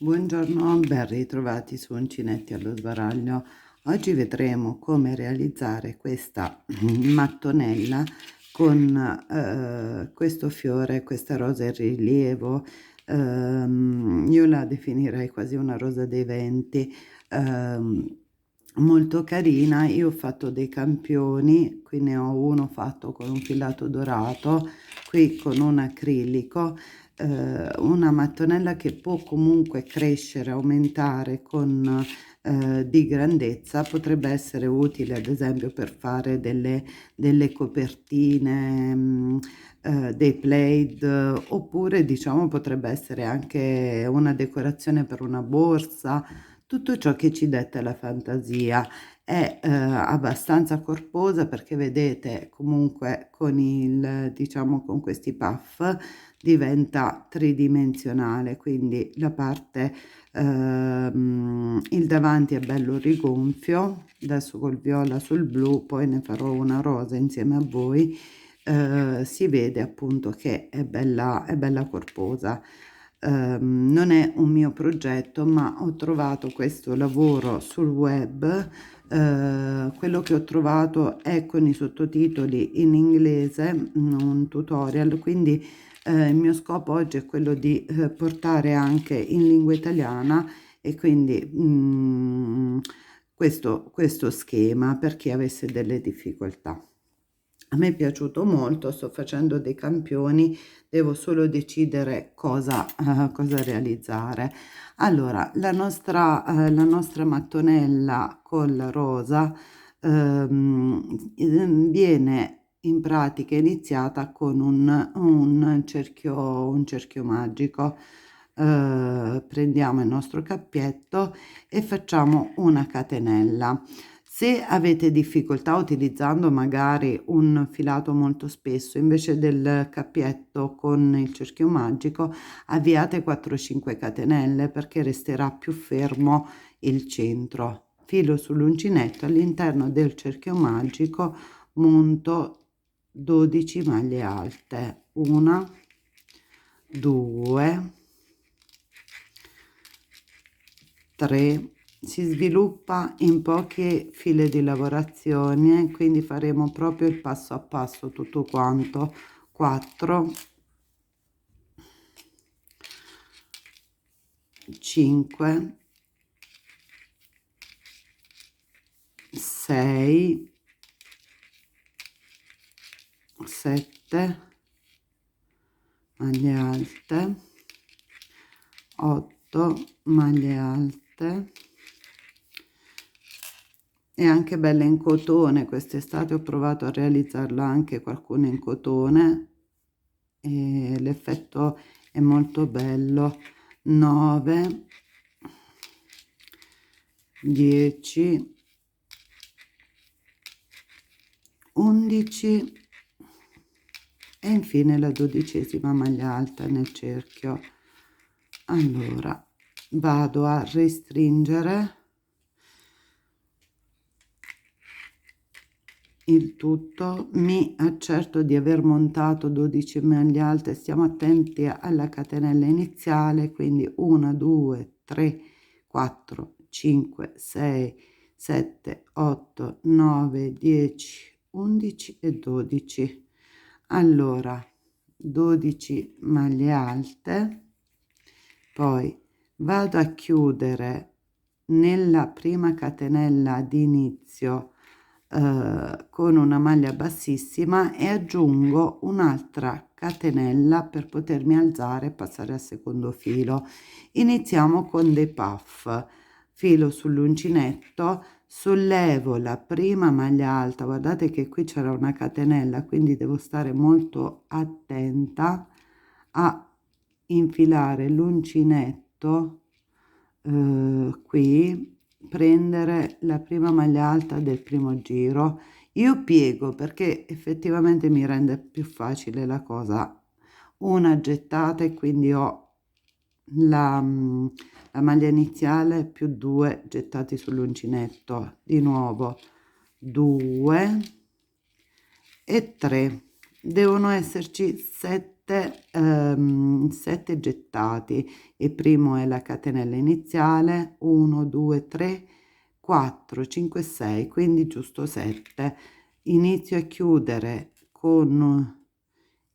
Buongiorno, ben ritrovati su Uncinetti allo sbaraglio. Oggi vedremo come realizzare questa mattonella con questo fiore, questa rosa in rilievo. Io la definirei quasi una rosa dei venti, ehm, molto carina. Io ho fatto dei campioni, qui ne ho uno fatto con un filato dorato, qui con un acrilico. Una mattonella che può comunque crescere, aumentare con di grandezza, potrebbe essere utile ad esempio per fare delle copertine, dei plaid, oppure diciamo potrebbe essere anche una decorazione per una borsa, tutto ciò che ci detta la fantasia. È abbastanza corposa perché vedete comunque con il diciamo con questi puff diventa tridimensionale, quindi la parte il davanti è bello rigonfio, adesso col viola sul blu, poi ne farò una rosa insieme a voi. Si vede appunto che è bella corposa. Non è un mio progetto, ma ho trovato questo lavoro sul web. Quello che ho trovato è con i sottotitoli in inglese, un tutorial, quindi il mio scopo oggi è quello di portare anche in lingua italiana e quindi questo schema per chi avesse delle difficoltà. A me è piaciuto molto, sto facendo dei campioni, devo solo decidere cosa realizzare. Allora, la nostra mattonella con la rosa viene in pratica iniziata con un cerchio magico. Prendiamo il nostro cappietto e facciamo una catenella. Se avete difficoltà utilizzando magari un filato molto spesso, invece del cappietto con il cerchio magico, avviate 4-5 catenelle perché resterà più fermo il centro. Filo sull'uncinetto, all'interno del cerchio magico monto 12 maglie alte. 1, 2, 3. Si sviluppa in poche file di lavorazione, quindi faremo proprio il passo a passo tutto quanto. 4, 5, 6, 7 maglie alte, 8 maglie alte. È anche bella in cotone, quest'estate ho provato a realizzarla anche qualcuna in cotone e l'effetto è molto bello. 9, 10, 11 e infine la 12ª maglia alta nel cerchio. Allora vado a restringere il tutto, mi accerto di aver montato 12 maglie alte, stiamo attenti alla catenella iniziale, quindi 1, 2, 3, 4, 5, 6, 7, 8, 9, 10, 11 e 12. Allora 12 maglie alte, poi vado a chiudere nella prima catenella di inizio con una maglia bassissima e aggiungo un'altra catenella per potermi alzare e passare al secondo filo. Iniziamo con dei puff, filo sull'uncinetto, sollevo la prima maglia alta, guardate che qui c'era una catenella, quindi devo stare molto attenta a infilare l'uncinetto qui, prendere la prima maglia alta del primo giro. Io piego perché effettivamente mi rende più facile la cosa, una gettata e quindi ho la maglia iniziale più 2 gettati sull'uncinetto, di nuovo 2 e 3, devono esserci 7 7 gettati. Il primo è la catenella iniziale, 1 2 3 4 5 6, quindi giusto 7. Inizio a chiudere con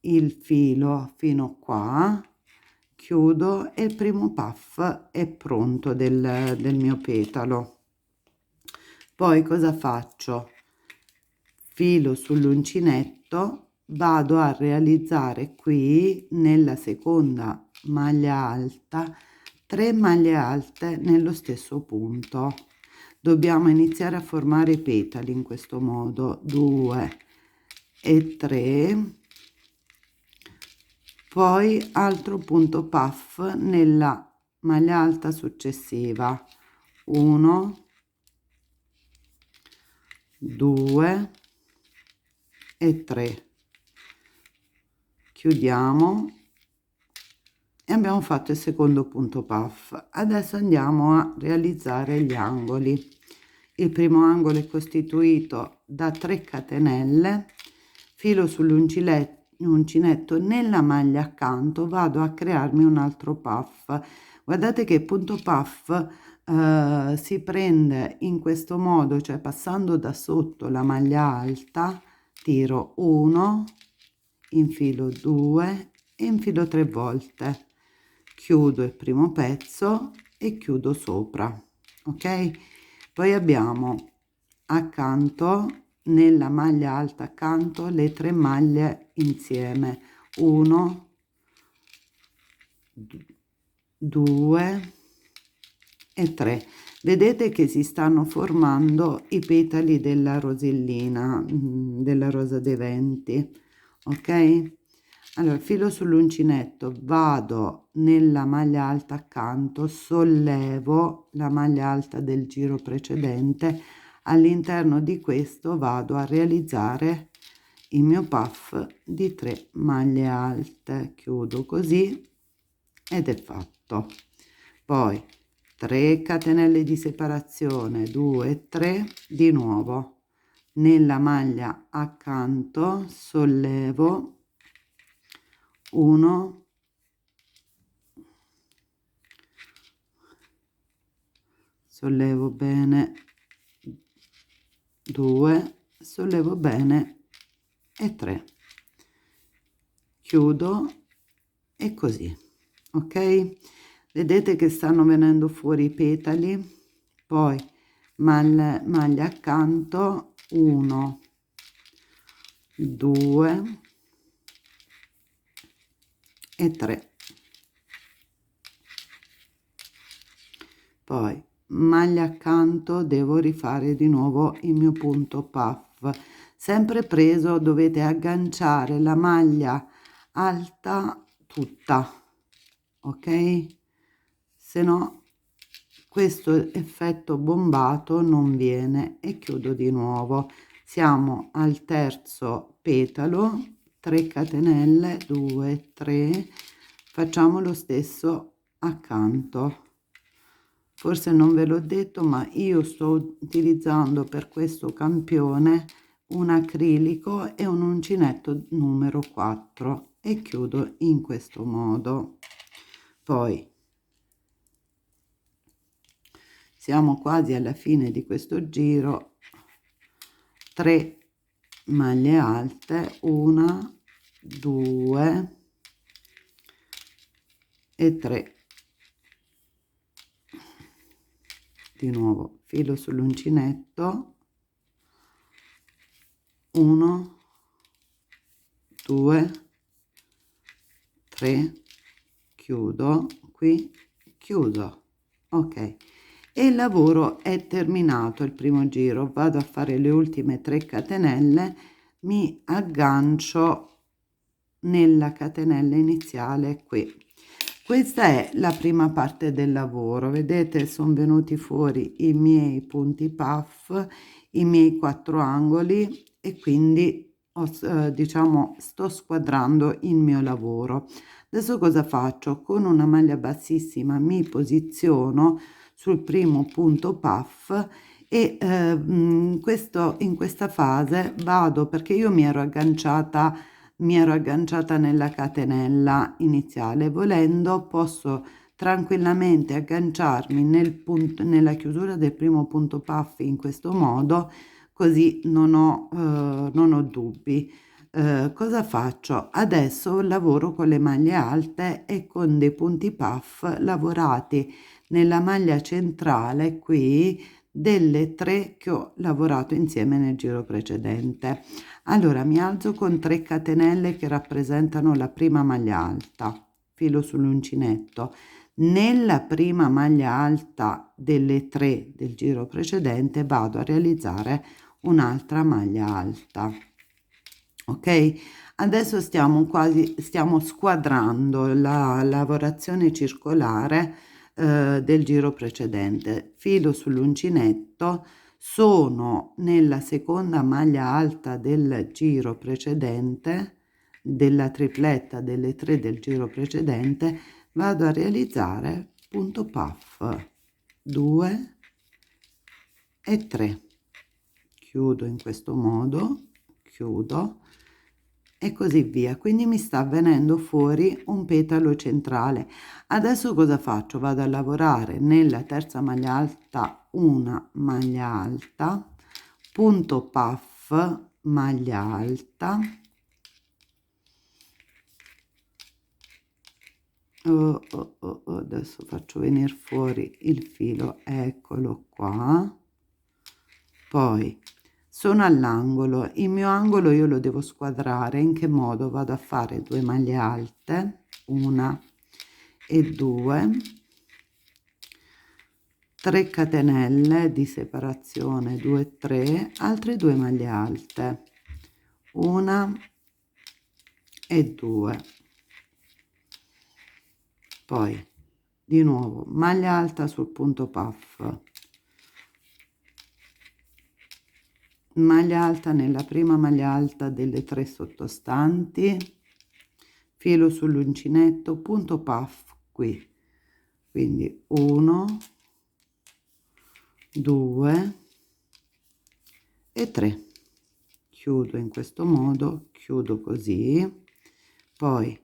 il filo fino qua, chiudo e il primo puff è pronto del mio petalo. Poi cosa faccio? Filo sull'uncinetto, vado a realizzare qui nella seconda maglia alta 3 maglie alte nello stesso punto. Dobbiamo iniziare a formare i petali in questo modo, 2 e 3, poi altro punto puff nella maglia alta successiva, 1 2 e 3, chiudiamo e abbiamo fatto il secondo punto puff. Adesso andiamo a realizzare gli angoli. Il primo angolo è costituito da 3 catenelle, filo sull'uncinetto nella maglia accanto, vado a crearmi un altro puff. Guardate che il punto puff si prende in questo modo, cioè passando da sotto la maglia alta, tiro 1, infilo 2 e infilo 3 volte, chiudo il primo pezzo e chiudo sopra, ok? Poi abbiamo accanto, nella maglia alta accanto, le 3 maglie insieme, 1 2 e 3. Vedete che si stanno formando i petali della rosellina, della rosa dei venti, ok? Allora, filo sull'uncinetto, vado nella maglia alta accanto, sollevo la maglia alta del giro precedente, all'interno di questo vado a realizzare il mio puff di 3 maglie alte, chiudo così ed è fatto. Poi 3 catenelle di separazione, 2 e 3, di nuovo nella maglia accanto sollevo 1 sollevo bene, 2 sollevo bene e 3, chiudo e così, ok? Vedete che stanno venendo fuori i petali. Poi maglia accanto, 1 2 e 3, poi maglia accanto, devo rifare di nuovo il mio punto puff, sempre preso, dovete agganciare la maglia alta tutta, ok? Se no questo effetto bombato non viene, e chiudo di nuovo. Siamo al terzo petalo, 3 catenelle, 2 3, facciamo lo stesso accanto. Forse non ve l'ho detto, ma io sto utilizzando per questo campione un acrilico e un uncinetto numero 4 e chiudo in questo modo. Poi siamo quasi alla fine di questo giro, 3 maglie alte, 1 2 e 3, di nuovo filo sull'uncinetto, 1 2 3, chiudo qui, chiudo, ok, e il lavoro è terminato. Il primo giro, vado a fare le ultime 3 catenelle, mi aggancio nella catenella iniziale qui. Questa è la prima parte del lavoro. Vedete, sono venuti fuori i miei punti puff, i miei 4 angoli, e quindi diciamo sto squadrando il mio lavoro. Adesso cosa faccio? Con una maglia bassissima mi posiziono sul primo punto puff e in questa fase vado, perché io mi ero agganciata mi ero agganciata nella catenella iniziale. Volendo posso tranquillamente agganciarmi nella chiusura del primo punto puff in questo modo, così non ho dubbi. Cosa faccio? Adesso lavoro con le maglie alte e con dei punti puff lavorati nella maglia centrale qui delle 3 che ho lavorato insieme nel giro precedente. Allora mi alzo con 3 catenelle che rappresentano la prima maglia alta, filo sull'uncinetto. Nella prima maglia alta delle 3 del giro precedente vado a realizzare un'altra maglia alta. Ok, adesso stiamo squadrando la lavorazione circolare del giro precedente. Filo sull'uncinetto, sono nella seconda maglia alta del giro precedente, della tripletta delle 3 del giro precedente, vado a realizzare punto puff 2 e 3, chiudo in questo modo, chiudo e così via. Quindi mi sta venendo fuori un petalo centrale. Adesso cosa faccio? Vado a lavorare nella terza maglia alta una maglia alta, punto puff, maglia alta, adesso faccio venire fuori il filo, eccolo qua. Poi sono all'angolo, il mio angolo io lo devo squadrare. In che modo? Vado a fare 2 maglie alte, una e 2, 3 catenelle di separazione, 2 e 3, altre 2 maglie alte, una e 2, poi di nuovo maglia alta sul punto puff, maglia alta nella prima maglia alta delle 3 sottostanti, filo sull'uncinetto, punto puff qui, quindi 1, 2 e 3, chiudo in questo modo, chiudo così, poi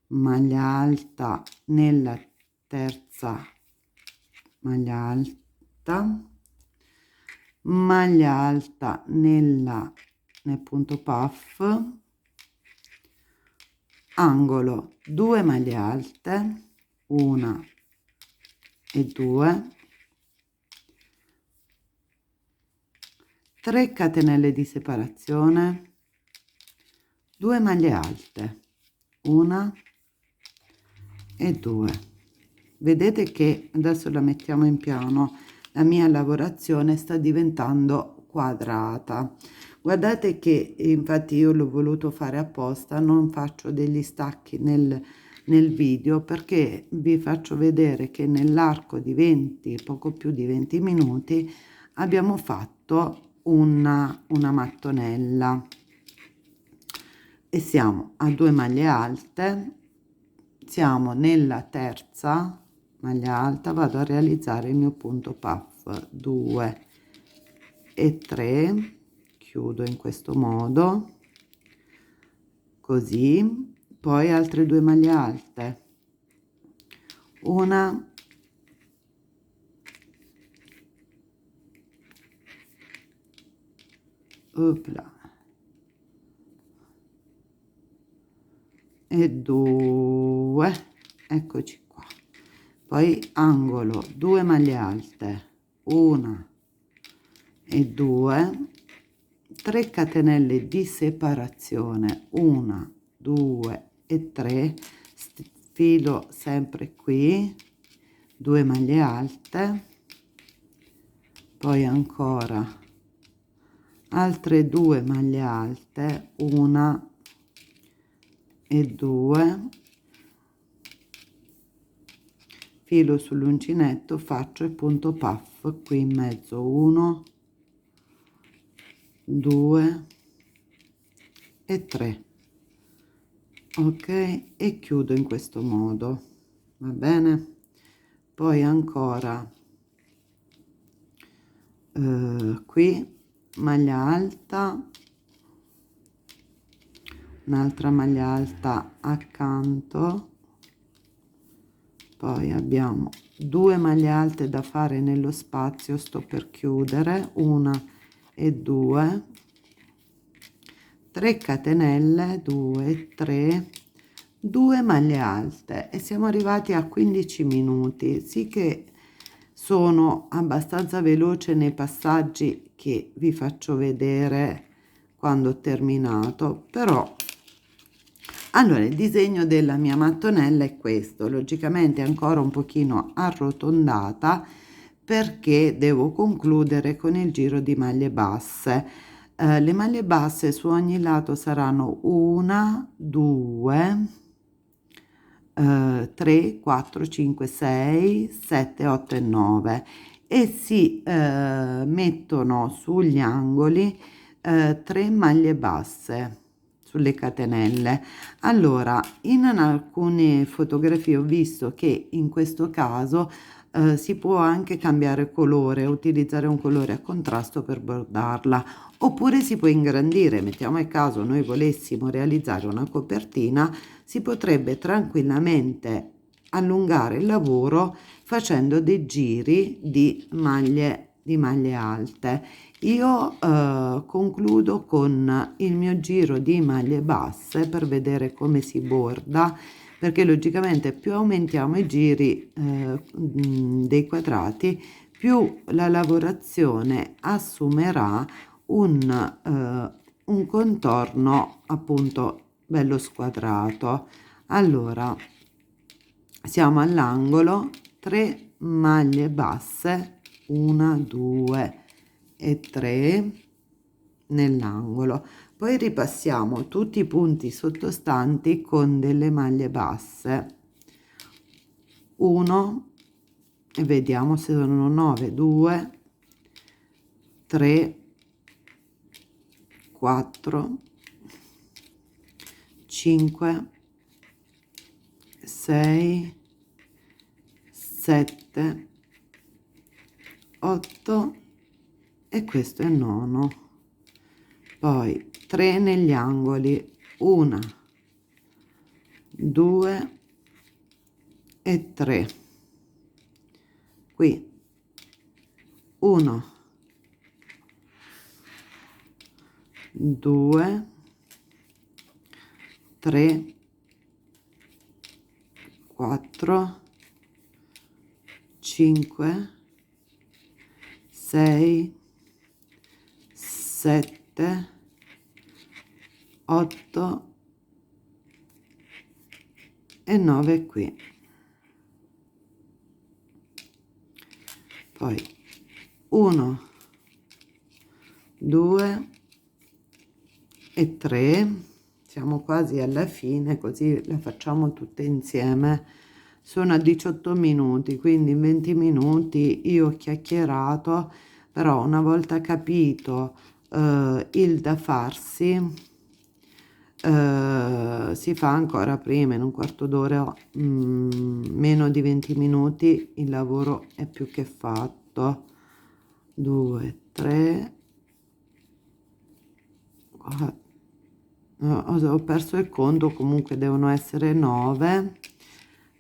maglia alta nella terza maglia alta, maglia alta nel punto puff, angolo, 2 maglie alte, una e 2, 3 catenelle di separazione, 2 maglie alte, una e 2. Vedete che adesso la mettiamo in piano, la mia lavorazione sta diventando quadrata. Guardate che infatti io l'ho voluto fare apposta, non faccio degli stacchi nel video, perché vi faccio vedere che nell'arco di 20, poco più di 20 minuti abbiamo fatto una mattonella e siamo a 2 maglie alte, siamo nella terza maglia alta, vado a realizzare il mio punto puff 2 e 3, chiudo in questo modo, così, poi altre 2 maglie alte, una opla, e 2, eccoci qua, poi angolo, 2 maglie alte, una e 2, 3 catenelle di separazione, 1, 2 e 3, filo sempre qui, 2 maglie alte, poi ancora altre 2 maglie alte, una e 2, filo sull'uncinetto, faccio il punto puff qui in mezzo, 1, 2 e 3, ok, e chiudo in questo modo, va bene. Poi ancora qui maglia alta, un'altra maglia alta accanto, poi abbiamo 2 maglie alte da fare nello spazio, sto per chiudere, 1 e 2, 3 catenelle, 2 3, 2 maglie alte, e siamo arrivati a 15 minuti. Sì che sono abbastanza veloce nei passaggi che vi faccio vedere quando ho terminato, però allora il disegno della mia mattonella è questo, logicamente ancora un pochino arrotondata perché devo concludere con il giro di maglie basse. Le maglie basse su ogni lato saranno 1 2 3 4 5 6 7 8 e 9, e si mettono sugli angoli 3 maglie basse sulle catenelle. Allora, in alcune fotografie ho visto che in questo caso si può anche cambiare colore, utilizzare un colore a contrasto per bordarla, oppure si può ingrandire. Mettiamo il caso noi volessimo realizzare una copertina, si potrebbe tranquillamente allungare il lavoro facendo dei giri di maglie alte. Io concludo con il mio giro di maglie basse per vedere come si borda, perché logicamente più aumentiamo i giri dei quadrati, più la lavorazione assumerà un contorno appunto bello squadrato. Allora siamo all'angolo, 3 maglie basse, 1 2 e 3 nell'angolo, poi ripassiamo tutti i punti sottostanti con delle maglie basse, 1, e vediamo se sono 9, 2 3 4 5 6 7 8, e questo è il nono. Poi 3 negli angoli, 1 2 e 3, qui 1 2 3 4 5 6 7 8 e 9 qui. Poi 1 2 e 3, siamo quasi alla fine, così le facciamo tutte insieme. Sono a 18 minuti, quindi in 20 minuti io ho chiacchierato, però una volta capito il da farsi, si fa ancora prima, in un quarto d'ora, meno di 20 minuti, il lavoro è più che fatto. 2 3 4, ho perso il conto, comunque devono essere 9,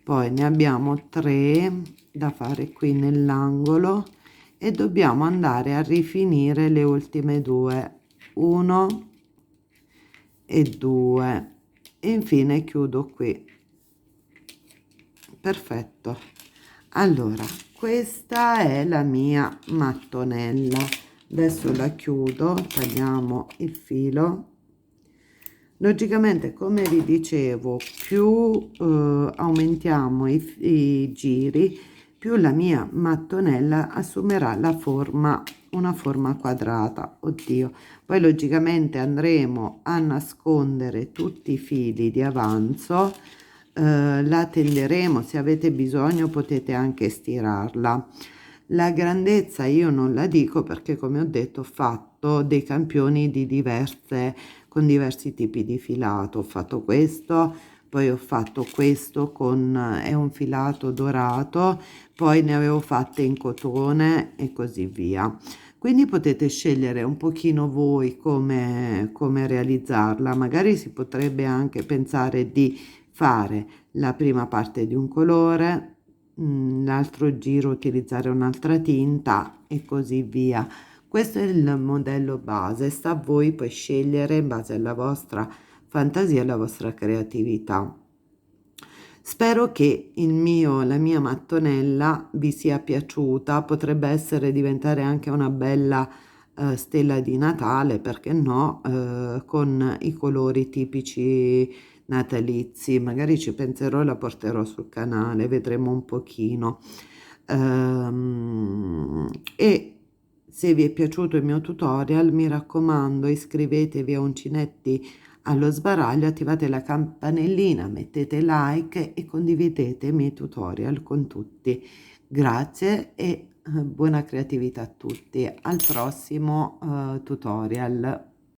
poi ne abbiamo 3 da fare qui nell'angolo e dobbiamo andare a rifinire le ultime 2, 1 e 2, e infine chiudo qui. Perfetto. Allora, questa è la mia mattonella. Adesso la chiudo, tagliamo il filo. Logicamente, come vi dicevo, più aumentiamo i giri, più la mia mattonella assumerà la forma, una forma quadrata. Oddio, poi logicamente andremo a nascondere tutti i fili di avanzo, la tenderemo, se avete bisogno potete anche stirarla. La grandezza io non la dico perché, come ho detto, ho fatto dei campioni di con diversi tipi di filato. Ho fatto questo, poi ho fatto questo con è un filato dorato, poi ne avevo fatte in cotone e così via. quindi potete scegliere un pochino voi come realizzarla. Magari si potrebbe anche pensare di fare la prima parte di un colore, l'altro giro utilizzare un'altra tinta e così via. Questo è il modello base, sta a voi poi scegliere in base alla vostra fantasia e alla vostra creatività. Spero che la mia mattonella vi sia piaciuta, potrebbe essere diventare anche una bella stella di Natale, perché no, con i colori tipici natalizi. Magari ci penserò e la porterò sul canale, vedremo un pochino. E se vi è piaciuto il mio tutorial, mi raccomando, iscrivetevi a Uncinetti allo sbaraglio, attivate la campanellina, mettete like e condividete i miei tutorial con tutti. Grazie e buona creatività a tutti. Al prossimo tutorial.